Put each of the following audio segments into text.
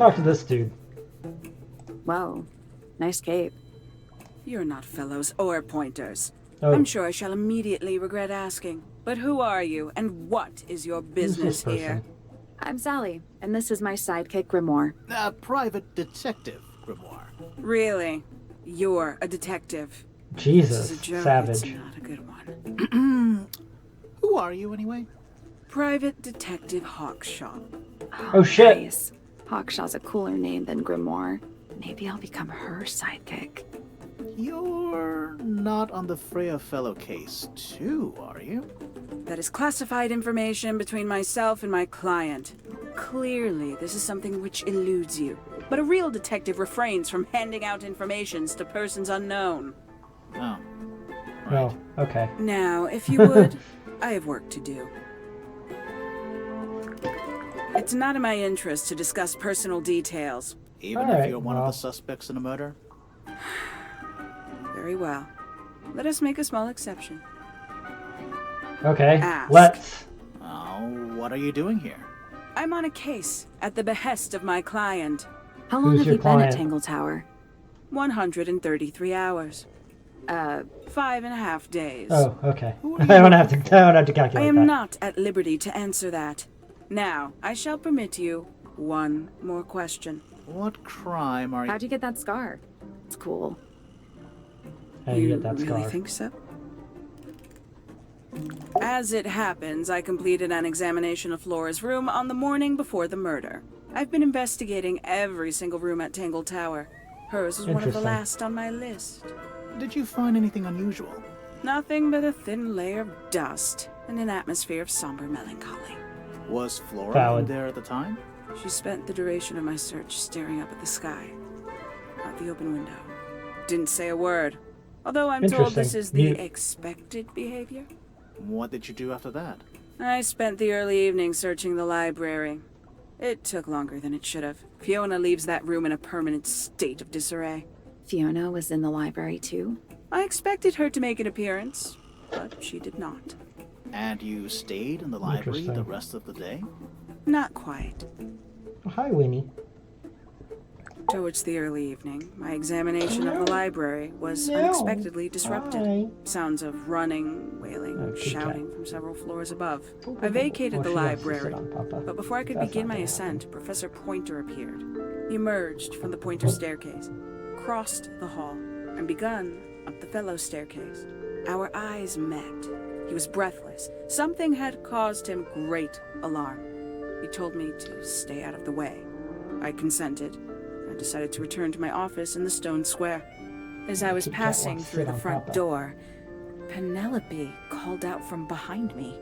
talk to this dude. Whoa, nice cape. You're not fellows or pointers. Oh. I'm sure I shall immediately regret asking. But who are you, and what is your business here? I'm Sally, and this is my sidekick Grimoire. Private detective, Grimoire. Really? You're a detective. Jesus, This is a joke. savage. It's not a good one. Who are you, anyway? Private Detective Hawkshaw. Oh, shit. Nice. Hawkshaw's a cooler name than Grimoire. Maybe I'll become her sidekick. You're not on the Freya Fellow case, too, are you? That is classified information between myself and my client. Clearly, this is something which eludes you. But a real detective refrains from handing out informations to persons unknown. Oh. Oh, okay. Now, if you would, I have work to do. It's not in my interest to discuss personal details. Even Alright, if you're one of well. the suspects in a murder? Very well. Let us make a small exception. Okay, Ask. let's. Oh, what are you doing here? I'm on a case at the behest of my client. How long Who's have your you been at client? Tangle Tower? 133 hours. 5.5 days. Oh, okay. Who are I you don't have to I calculate am that. not at liberty to answer that. Now, I shall permit you one more question. What crime are you... How'd you get that scar? It's cool. How do you get that really scar? think so? As it happens, I completed an examination of Flora's room on the morning before the murder. I've been investigating every single room at Tangle Tower. Hers was one of the Interesting. last on my list. Did you find anything unusual? Nothing but a thin layer of dust and an atmosphere of somber melancholy. Was Flora Valid. in there at the time? She spent the duration of my search staring up at the sky, out the open window. Didn't say a word, although I'm told this Interesting. is the You- expected behavior. What did you do after that? I spent the early evening searching the library. It took longer than it should have. Fiona leaves that room in a permanent state of disarray. Fiona was in the library too? I expected her to make an appearance, but she did not. And you stayed in the library the Interesting. rest of the day? Not quite. Oh, hi, Winnie. Towards the early evening, my examination of the library was No. unexpectedly disrupted. Hi. Sounds of running, wailing, Oh, kitty cat. shouting from several floors above. I vacated Oh, the she wants to sit library, on Papa. but before I could That's begin not my gonna ascent, Professor Pointer appeared. He emerged from the Pointer staircase, crossed the hall, and begun up the fellow staircase. Our eyes met. He was breathless. Something had caused him great alarm. He told me to stay out of the way. I consented. I decided to return to my office in the stone square. As I was Kitty cat passing wants to through sit the on front Papa. door, Penelope called out from behind me.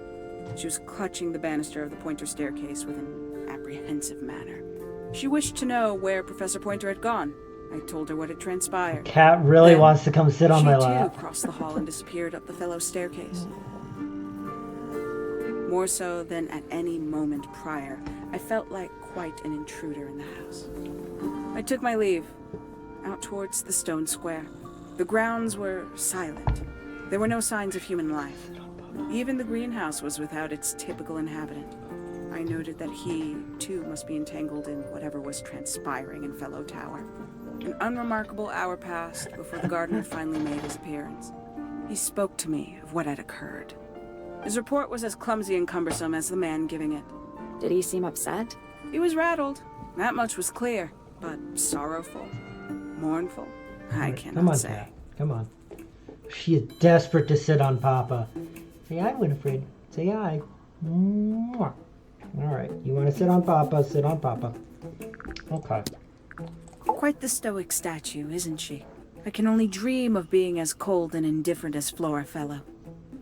She was clutching the banister of the Pointer staircase with an apprehensive manner. She wished to know where Professor Pointer had gone. I told her what had transpired. Cat really Then wants to come sit on she my too lap. crossed the hall and disappeared up the fellow staircase. More so than at any moment prior, I felt like quite an intruder in the house. I took my leave, out towards the stone square. The grounds were silent. There were no signs of human life. Even the greenhouse was without its typical inhabitant. I noted that he, too, must be entangled in whatever was transpiring in Fellow Tower. An unremarkable hour passed before the gardener finally made his appearance. He spoke to me of what had occurred. His report was as clumsy and cumbersome as the man giving it. Did he seem upset? He was rattled, that much was clear, but sorrowful, mournful, I Come cannot on, say. Cat. Come on. She is desperate to sit on Papa. Say hi, Winifred. Say hi. Mwah. All right. You want to sit on Papa? Sit on Papa. Okay. Quite the stoic statue, isn't she? I can only dream of being as cold and indifferent as Flora Fellow.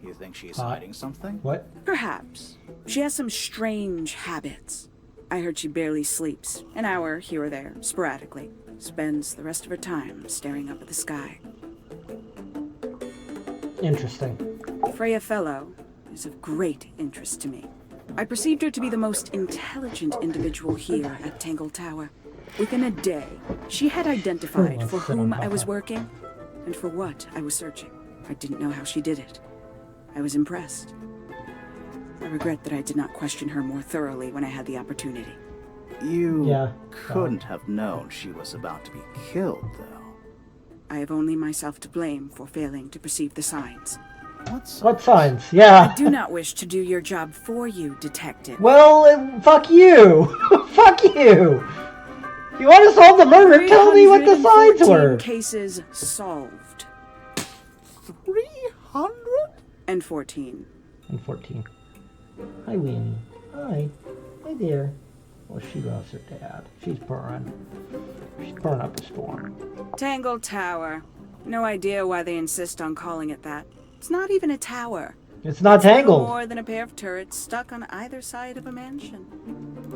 You think she's hiding something? What? Perhaps. She has some strange habits. I heard she barely sleeps, an hour here or there, sporadically. Spends the rest of her time staring up at the sky. Interesting. Freya Fellow is of great interest to me. I perceived her to be the most intelligent individual here at Tangle Tower. Within a day, she had identified for whom I was working and for what I was searching. I didn't know how she did it. I was impressed. I regret that I did not question her more thoroughly when I had the opportunity. You Yeah. couldn't have known she was about to be killed, though. I have only myself to blame for failing to perceive the signs. What signs? Yeah. I do not wish to do your job for you, Detective. Well, fuck you. Fuck you. You want to solve the murder? Tell me what the signs 314 were. cases solved. 300? And 14. And 14. Hi, Winnie. Hi. Hi there. Well, she loves her dad. She's purring. She's purring up a storm. Tangle Tower. No idea why they insist on calling it that. It's not even a tower. It's not Little Tangled. more than a pair of turrets stuck on either side of a mansion.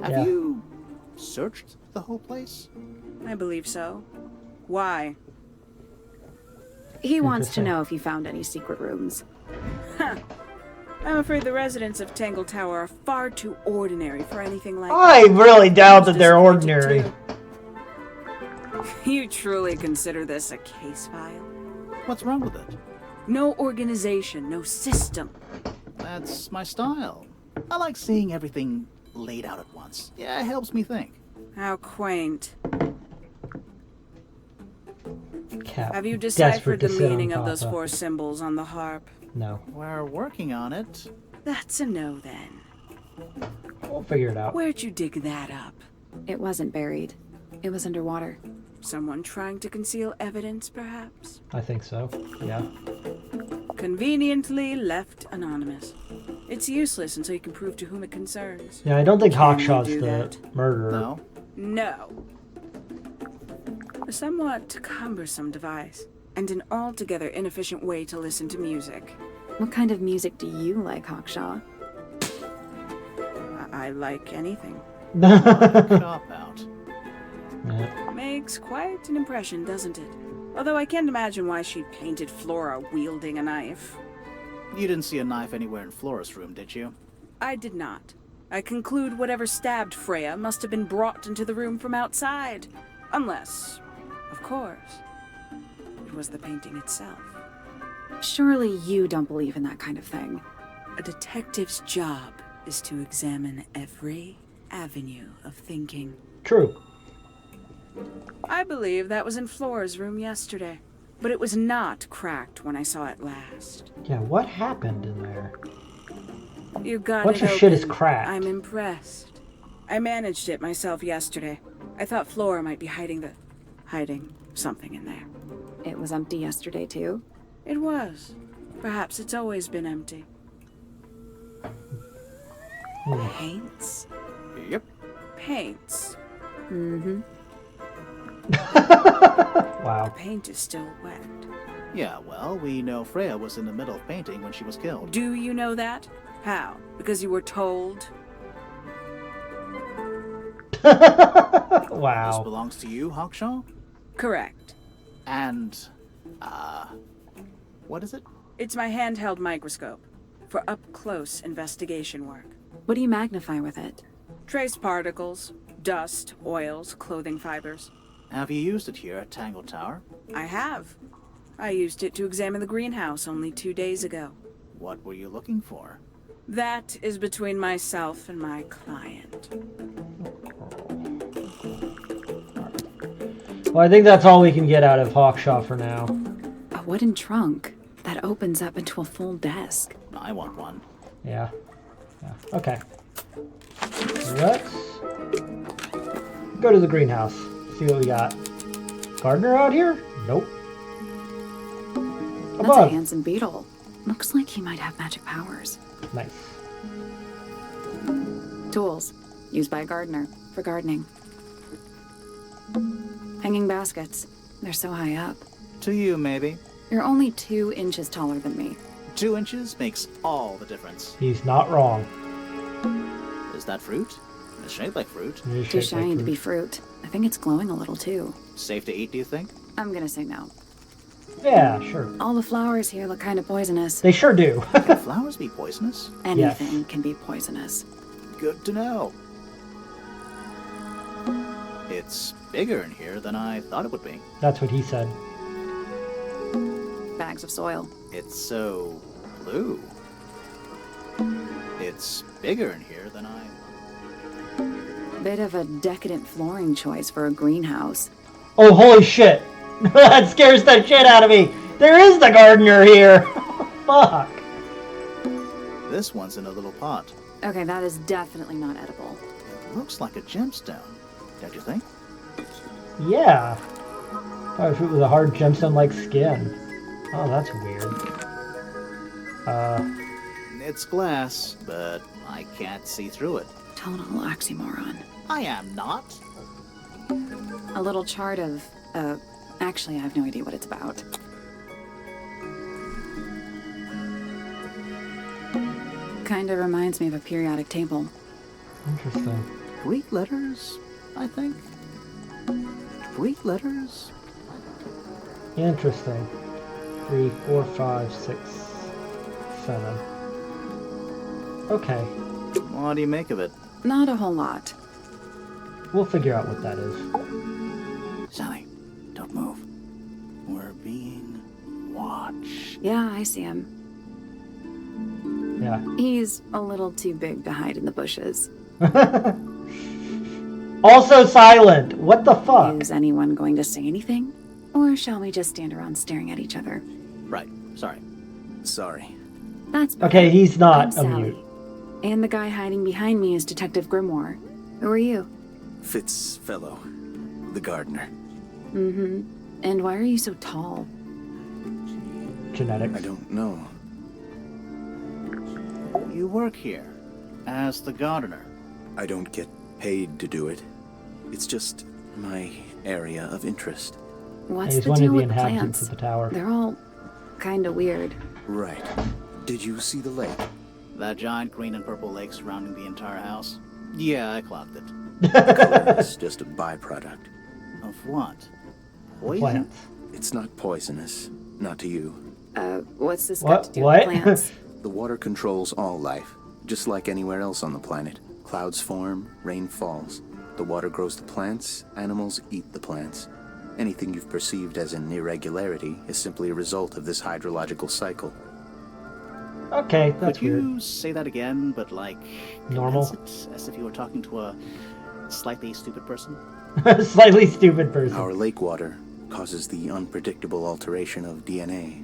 Yeah. Have you searched the whole place? I believe so. Why? He wants to Interesting. know if you found any secret rooms. I'm afraid the residents of Tangle Tower are far too ordinary for anything like I that. really doubt that I'm they're disappointed, ordinary. too. You truly consider this a case file? What's wrong with it? No organization, no system. That's my style. I like seeing everything laid out at once. Yeah, it helps me think. How quaint. Cap. Have you Desperate deciphered to the sit on meaning of those Papa. 4 symbols on the harp? No. We're working on it. That's a no then. We'll figure it out. Where'd you dig that up? It wasn't buried. It was underwater. Someone trying to conceal evidence, perhaps? I think so. Yeah. Conveniently left anonymous. It's useless until you can prove to whom it concerns. Yeah, I don't think Can you Hawkshaw's do the that? murderer. No? No. A somewhat cumbersome device, and an altogether inefficient way to listen to music. What kind of music do you like, Hawkshaw? I like anything. Cop out. Yeah. Makes quite an impression, doesn't it? Although I can't imagine why she painted Flora wielding a knife. You didn't see a knife anywhere in Flora's room, did you? I did not. I conclude whatever stabbed Freya must have been brought into the room from outside. Unless, of course, it was the painting itself. Surely you don't believe in that kind of thing. A detective's job is to examine every avenue of thinking. True. I believe that was in Flora's room yesterday, but it was not cracked when I saw it last. Yeah, what happened in there? You got Bunch it of open. shit is cracked. I'm impressed. I managed it myself yesterday. I thought Flora might be hiding something in there. It was empty yesterday, too. It was. Perhaps it's always been empty. Paints? Yep. Paints. Mm-hmm. Wow. Paint is still wet. Yeah, well, we know Freya was in the middle of painting when she was killed. Do you know that? How? Because you were told? This Wow. belongs to you, Hawkshaw? Correct. And, what is it? It's my handheld microscope for up-close investigation work. What do you magnify with it? Trace particles, dust, oils, clothing fibers. Have you used it here at Tangle Tower? I have. I used it to examine the greenhouse only 2 days ago. What were you looking for? That is between myself and my client. Well, I think that's all we can get out of Hawkshaw for now. A wooden trunk that opens up into a full desk. I want one. Yeah. Yeah. Okay. Let's go to the greenhouse. See what we got. Gardener out here? Nope. That's a Above. handsome beetle. Looks like he might have magic powers. Nice. Tools. Used by a gardener. For gardening. Hanging baskets. They're so high up. To you, maybe. You're only 2 inches taller than me. 2 inches makes all the difference. He's not wrong. Is that fruit? It's shaped like fruit. He's Too shaped like shiny to be fruit. fruit. I think it's glowing a little too. Safe to eat, do you think? I'm gonna say no. Yeah, sure. All the flowers here look kind of poisonous. They sure do. Can flowers be poisonous? Anything can be poisonous. Good to know. It's bigger in here than I thought it would be. That's what he said. Bags of soil. It's so blue. It's bigger in here than I... Bit of a decadent flooring choice for a greenhouse. Oh, holy shit! That scares the shit out of me! There is the gardener here! Fuck! This one's in a little pot. Okay, that is definitely not edible. It looks like a gemstone, don't you think? Yeah. Oh, if it was a hard gemstone-like skin. Oh, that's weird. It's glass, but I can't see through it. Total oxymoron. I am not. A little chart of, actually, I have no idea what it's about. Kinda reminds me of a periodic table. Interesting. Greek letters, I think. Greek letters? Interesting. 3, 4, 5, 6, 7. Okay. What do you make of it? Not a whole lot. We'll figure out what that is. Sally, don't move. We're being watched. Yeah, I see him. Yeah. He's a little too big to hide in the bushes. Also silent! What the fuck? Is anyone going to say anything? Or shall we just stand around staring at each other? Right, sorry. Sorry. That's better. Okay, he's I'm not a Sally. mute. And the guy hiding behind me is Detective Grimoire. Who are you? Fitzfellow, the gardener. Mm-hmm. And why are you so tall? Genetics. I don't know. You work here as the gardener. I don't get paid to do it. It's just my area of interest. What's He's the one deal of the with inhabitants plants? of the tower. They're all kinda weird. Right. Did you see the lake? That giant green and purple lake surrounding the entire house? Yeah, I clocked it. The color is just a byproduct. Of what? Poison? Plants. It's not poisonous. Not to you. What's this What? got to do What? with plants? The water controls all life, just like anywhere else on the planet. Clouds form, rain falls. The water grows the plants, animals eat the plants. Anything you've perceived as an irregularity is simply a result of this hydrological cycle. Okay, that's Could you weird. say that again, but like Normal? condense it, as if you were talking to a slightly stupid person? Slightly stupid person. Our lake water causes the unpredictable alteration of DNA.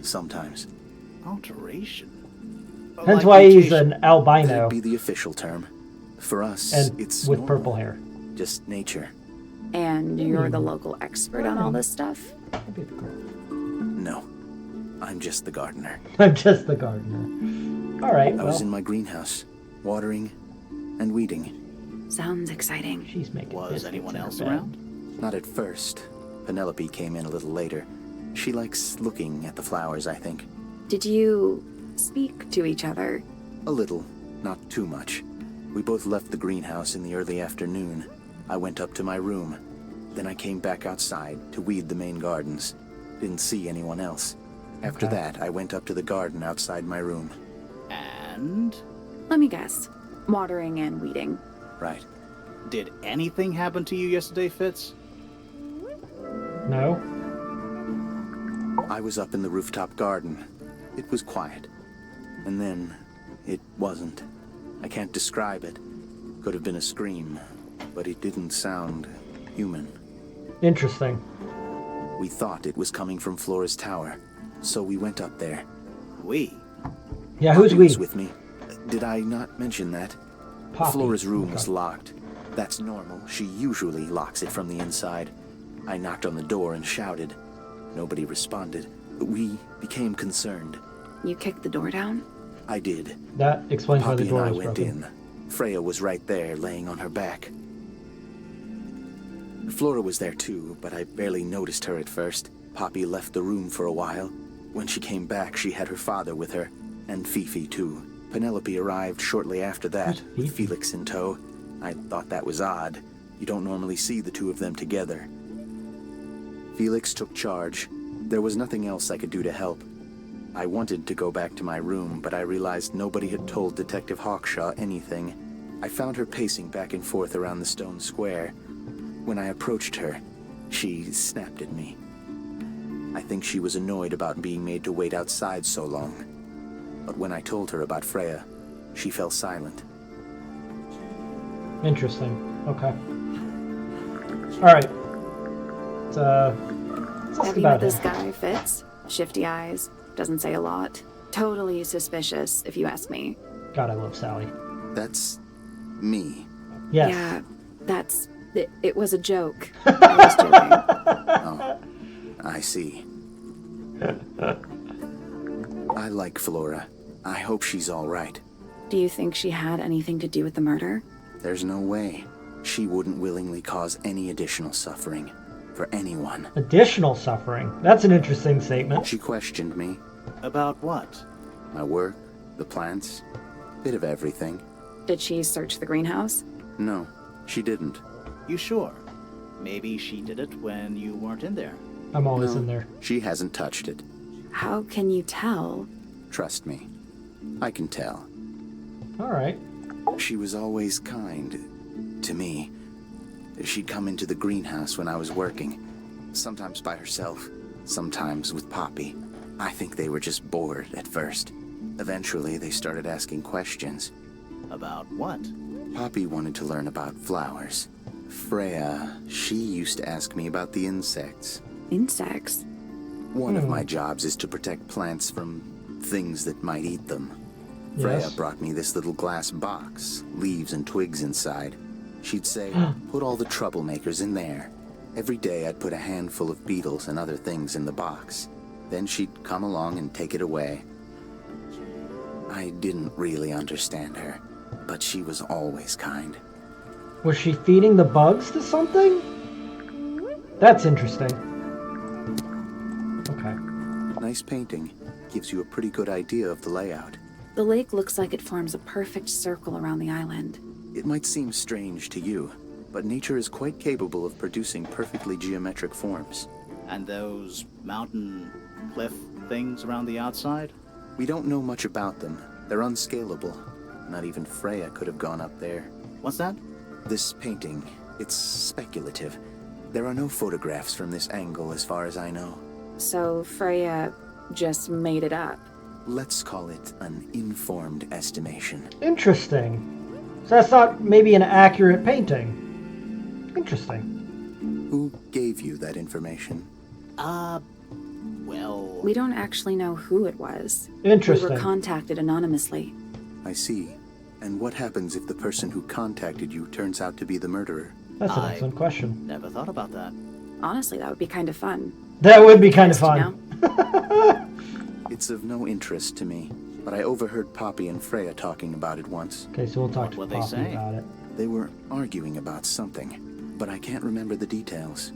Sometimes. Alteration? Hence Like why he's mutation. an albino That'd be the official term. For us, and it's with normal. purple hair. Just nature. And you're the local expert on all this stuff? That'd be cool. No. I'm just the gardener. I'm just the gardener. Alright, I was well, in my greenhouse, watering and weeding. Sounds exciting. she's making Was biscuits anyone in her else bed. around? Not at first. Penelope came in a little later. She likes looking at the flowers, I think. Did you speak to each other? A little, not too much. We both left the greenhouse in the early afternoon. I went up to my room. Then I came back outside to weed the main gardens. Didn't see anyone else. After Okay. that, I went up to the garden outside my room. And Let me guess. Watering and weeding. Right. did anything happen to you yesterday, Fitz? No? I was up in the rooftop garden. It was quiet. And then, it wasn't. I can't describe it. Could have been a scream, but it didn't sound human. Interesting. We thought it was coming from Flora's tower, so we went up there. We. Yeah, who's Poppy we? was with me. Did I not mention that? Poppy. Flora's room Okay. was locked. That's normal. She usually locks it from the inside. I knocked on the door and shouted. Nobody responded. We became concerned. You kicked the door down? I did. That explains why the Poppy and door I was went broken. in. Freya was right there, laying on her back. Flora was there too, but I barely noticed her at first. Poppy left the room for a while. When she came back, she had her father with her, and Fifi too. Penelope arrived shortly after that, Who's with Fifi? Felix in tow. I thought that was odd. You don't normally see the two of them together. Felix took charge. There was nothing else I could do to help. I wanted to go back to my room, but I realized nobody had told Detective Hawkshaw anything. I found her pacing back and forth around the stone square. When I approached her, she snapped at me. I think she was annoyed about being made to wait outside so long. But when I told her about Freya, she fell silent. Interesting. Okay. Alright. Let's ask Have you met about this him. guy, Fitz? Shifty eyes, doesn't say a lot. Totally suspicious, if you ask me. God, I love Sally. That's me. Yes. Yeah, that's... It was a joke. I was joking. Oh, I see. I like Flora. I hope she's all right. Do you think she had anything to do with the murder? There's no way. She wouldn't willingly cause any additional suffering for anyone. Additional suffering. That's an interesting statement. She questioned me, About what? my work, the plants, bit of everything. Did she search the greenhouse? No, she didn't. You sure? Maybe she did it when you weren't in there. I'm always No, in there. she hasn't touched it. How can you tell? Trust me. I can tell. Alright. She was always kind to me. She'd come into the greenhouse when I was working. Sometimes by herself, sometimes with Poppy. I think they were just bored at first. Eventually, they started asking questions. About what? Poppy wanted to learn about flowers. Freya, she used to ask me about the insects. Insects? One of my jobs is to protect plants from things that might eat them. Freya Yes. brought me this little glass box, leaves and twigs inside. She'd say, put all the troublemakers in there. Every day I'd put a handful of beetles and other things in the box. Then she'd come along and take it away. I didn't really understand her, but she was always kind. Was she feeding the bugs to something? That's interesting. Okay. Nice painting. Gives you a pretty good idea of the layout. The lake looks like it forms a perfect circle around the island. It might seem strange to you, but nature is quite capable of producing perfectly geometric forms. And those mountain cliff things around the outside? We don't know much about them. They're unscalable. Not even Freya could have gone up there. What's that? This painting, it's speculative. There are no photographs from this angle as far as I know. So Freya just made it up. Let's call it an informed estimation. Interesting. So that's not maybe an accurate painting. Interesting. Who gave you that information? Well... We don't actually know who it was. We Interesting. were contacted anonymously. I see. And what happens if the person who contacted you turns out to be the murderer? That's an I- excellent question. Never thought about that. Honestly, that would be kind of fun. That would be kind of Just, you fun. It's of no interest to me, but I overheard Poppy and Freya talking about it once. Okay, so we'll talk to What were they Poppy saying? about it. They were arguing about something, but I can't remember the details.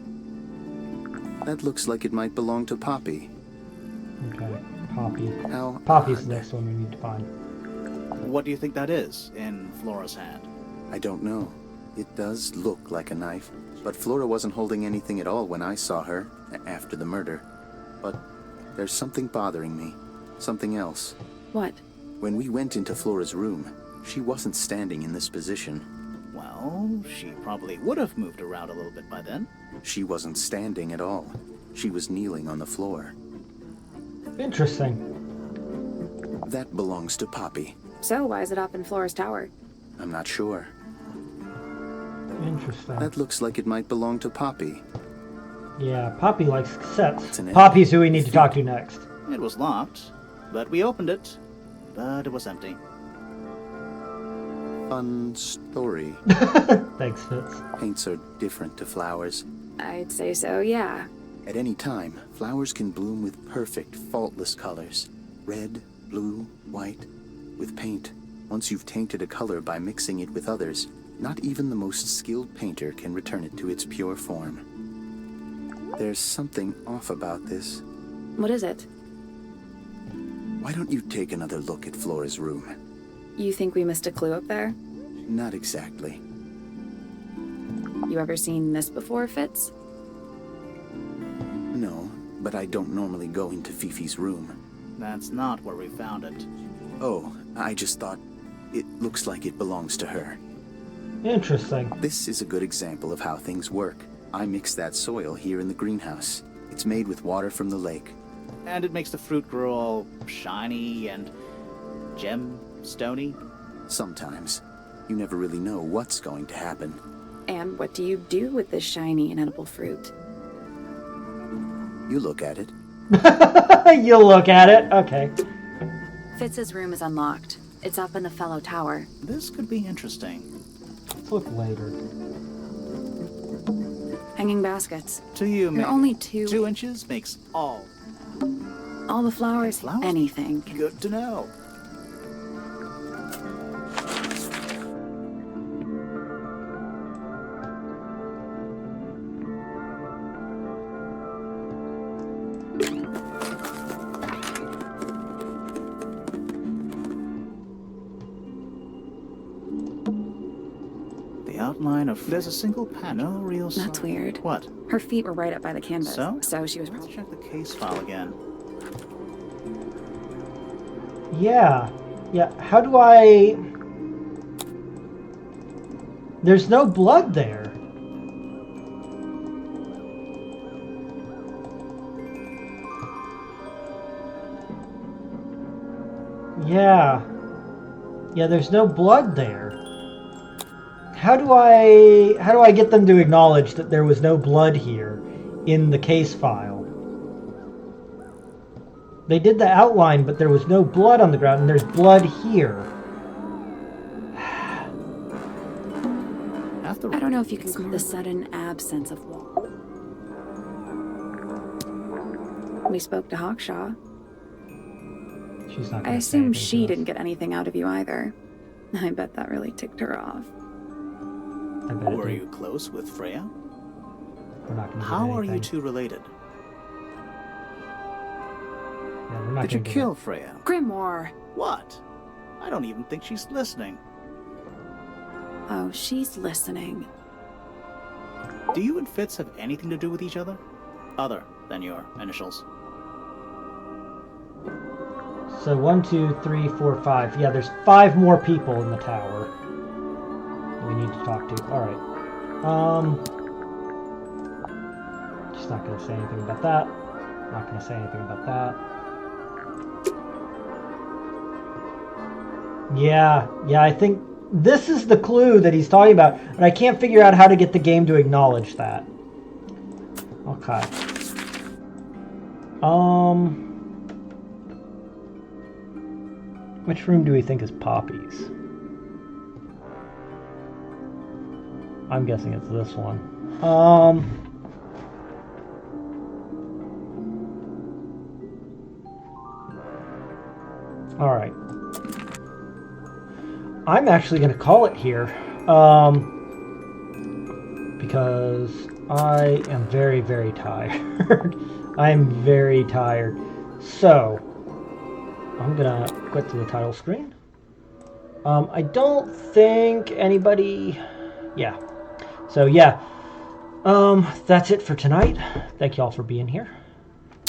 That looks like it might belong to Poppy. Okay, Poppy. How Poppy's odd. the next one we need to find. What do you think that is in Flora's hand? I don't know. It does look like a knife, but Flora wasn't holding anything at all when I saw her after the murder. But there's something bothering me. Something else. What? When we went into Flora's room, she wasn't standing in this position. Well, she probably would have moved around a little bit by then. She wasn't standing at all. She was kneeling on the floor. Interesting. That belongs to Poppy. So why is it up in Flora's tower? I'm not sure. Interesting. That looks like it might belong to Poppy. Yeah, Poppy likes It's cassettes. an Poppy's who we need to talk to next. It was locked, but we opened it. But it was empty. Fun story. Thanks, Fitz. Paints are different to flowers. I'd say so, yeah. At any time, flowers can bloom with perfect, faultless colors. Red, blue, white. With paint, once you've tainted a color by mixing it with others, not even the most skilled painter can return it to its pure form. There's something off about this. What is it? Why don't you take another look at Flora's room? You think we missed a clue up there? Not exactly. You ever seen this before, Fitz? No, but I don't normally go into Fifi's room. That's not where we found it. Oh, I just thought it looks like it belongs to her. Interesting. This is a good example of how things work. I mix that soil here in the greenhouse. It's made with water from the lake. And it makes the fruit grow all shiny and gem-stony. Sometimes. You never really know what's going to happen. And what do you do with this shiny, inedible fruit? You look at it. You look at it. Okay. Fitz's room is unlocked. It's up in the fellow tower. This could be interesting. Let's look later. Hanging baskets. To you, They're maybe. only 2. 2 inches makes all. All the flowers, Flowers? anything. Good to know. The outline of there's a single panel, no real. That's weird. What? Her feet were right up by the canvas. So? So she was Let's probably... check the case file again. Yeah. Yeah. How do I... There's no blood there. Yeah. Yeah, there's no blood there. How do I get them to acknowledge that there was no blood here in the case file? They did the outline, but there was no blood on the ground, and there's blood here. I don't know if you can call the sudden absence of wall. We spoke to Hawkshaw. She's not I gonna say assume anything she to us. didn't get anything out of you either. I bet that really ticked her off. I bet it Were did. you close with Freya? We're not gonna do How are you anything. two related? Yeah, we're not Did you gonna do kill Freya? Grimoire! What? I don't even think she's listening. Oh, she's listening. Do you and Fitz have anything to do with each other? Other than your initials? that. So 1, 2, 3, 4, 5. Yeah, there's 5 more people in the tower that we need to talk to. All right. Just not gonna say anything about that. Not gonna say anything about that. Yeah, I think this is the clue that he's talking about, and I can't figure out how to get the game to acknowledge that. Okay. Which room do we think is Poppy's? I'm guessing it's this one. All right. I'm actually going to call it here, because I am very, very tired. I'm very tired. So, I'm going to quit to the title screen. I don't think anybody... Yeah. So, yeah. That's it for tonight. Thank you all for being here.